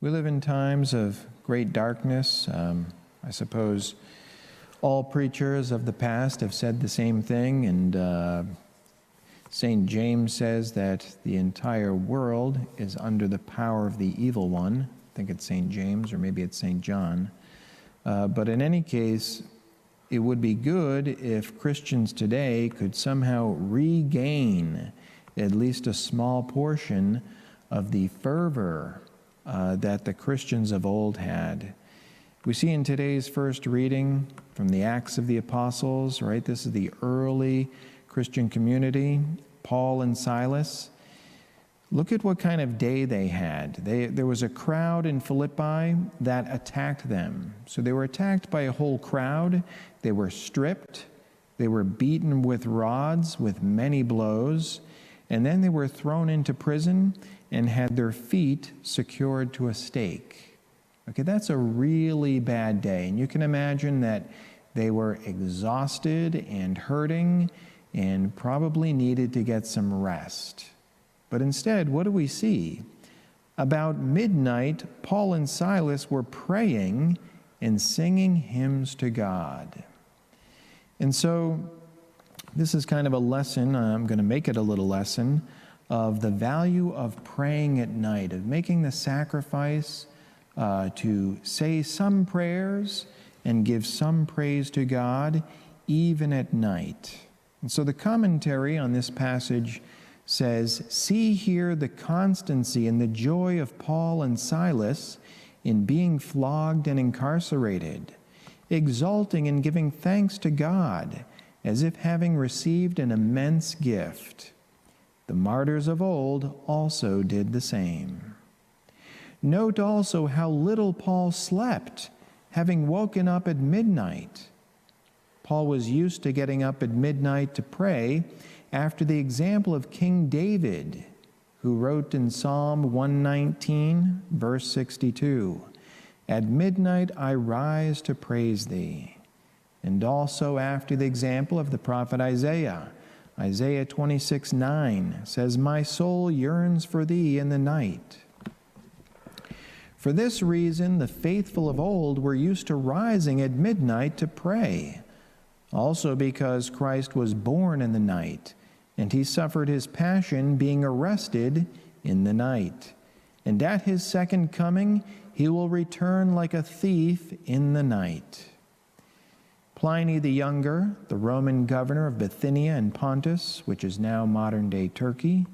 We live in times of great darkness. I suppose all preachers of the past have said the same thing, and St. James says that the entire world is under the power of the evil one. I think it's St. James, or maybe it's St. John. But in any case, it would be good if Christians today could somehow regain at least a small portion of the fervor that the Christians of old had. We see in today's first reading from the Acts of the Apostles, right? This is the early Christian community, Paul and Silas. Look at what kind of day they had. There was a crowd in Philippi that attacked them. So they were attacked by a whole crowd. They were stripped. They were beaten with rods, with many blows. And then they were thrown into prison and had their feet secured to a stake. Okay, that's a really bad day. And you can imagine that they were exhausted and hurting and probably needed to get some rest. But instead, what do we see? About midnight, Paul and Silas were praying and singing hymns to God. And so this is kind of a lesson, I'm going to make it a little lesson, of the value of praying at night, of making the sacrifice to say some prayers and give some praise to God, even at night. And so the commentary on this passage says, "See here the constancy and the joy of Paul and Silas in being flogged and incarcerated, exulting and giving thanks to God, as if having received an immense gift. The martyrs of old also did the same. Note also how little Paul slept, having woken up at midnight." Paul was used to getting up at midnight to pray after the example of King David, who wrote in Psalm 119, verse 62, "At midnight I rise to praise thee." And also after the example of the prophet Isaiah. Isaiah 26:9 says, "My soul yearns for thee in the night." For this reason, the faithful of old were used to rising at midnight to pray. Also because Christ was born in the night, and he suffered his passion being arrested in the night. And at his second coming, he will return like a thief in the night. Pliny the Younger, the Roman governor of Bithynia and Pontus, which is now modern-day Turkey,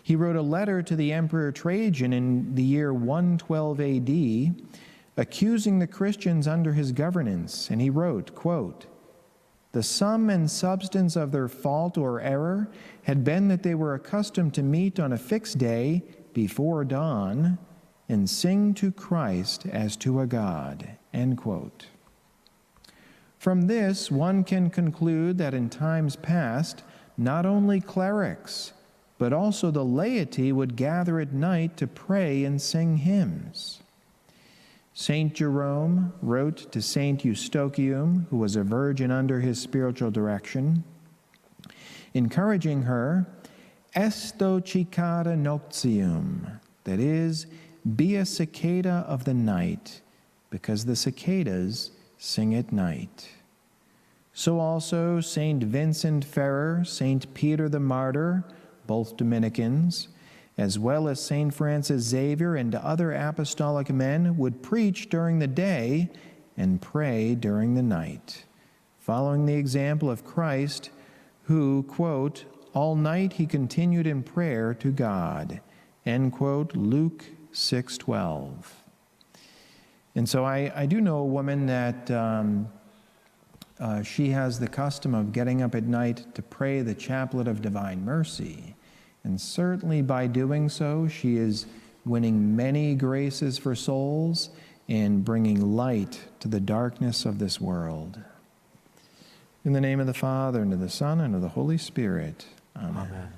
he wrote a letter to the Emperor Trajan in the year 112 AD, accusing the Christians under his governance. And he wrote, quote, "The sum and substance of their fault or error had been that they were accustomed to meet on a fixed day before dawn and sing to Christ as to a God." End quote. From this, one can conclude that in times past, not only clerics, but also the laity would gather at night to pray and sing hymns. St. Jerome wrote to St. Eustochium, who was a virgin under his spiritual direction, encouraging her, "Esto cicada noctium," that is, be a cicada of the night, because the cicadas sing at night. So also St. Vincent Ferrer, St. Peter the Martyr, both Dominicans, as well as St. Francis Xavier and other apostolic men would preach during the day and pray during the night, following the example of Christ, who, quote, "all night he continued in prayer to God," end quote, Luke 6:12. And so I do know a woman that she has the custom of getting up at night to pray the Chaplet of Divine Mercy. And certainly by doing so, she is winning many graces for souls and bringing light to the darkness of this world. In the name of the Father, and of the Son, and of the Holy Spirit. Amen. Amen.